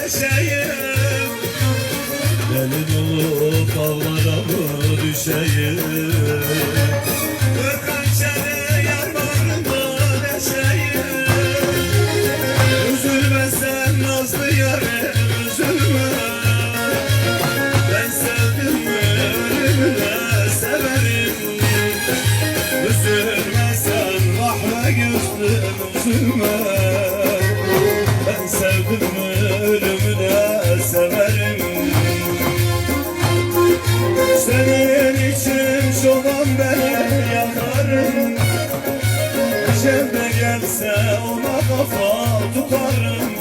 neşeyim. Deli olup ağlara mı düşeyim? Ökan çene yanlarında neşeyim. Üzülme sen nazlı yarim, üzülme. Ben sevdim mi ölümle severim. Üzülme sen vahve gözlüm, üzülme. Ben sevdim mi ölümü de severim. Senin için çoban beni yakarım. Cemde gelse ona kafa tutarım.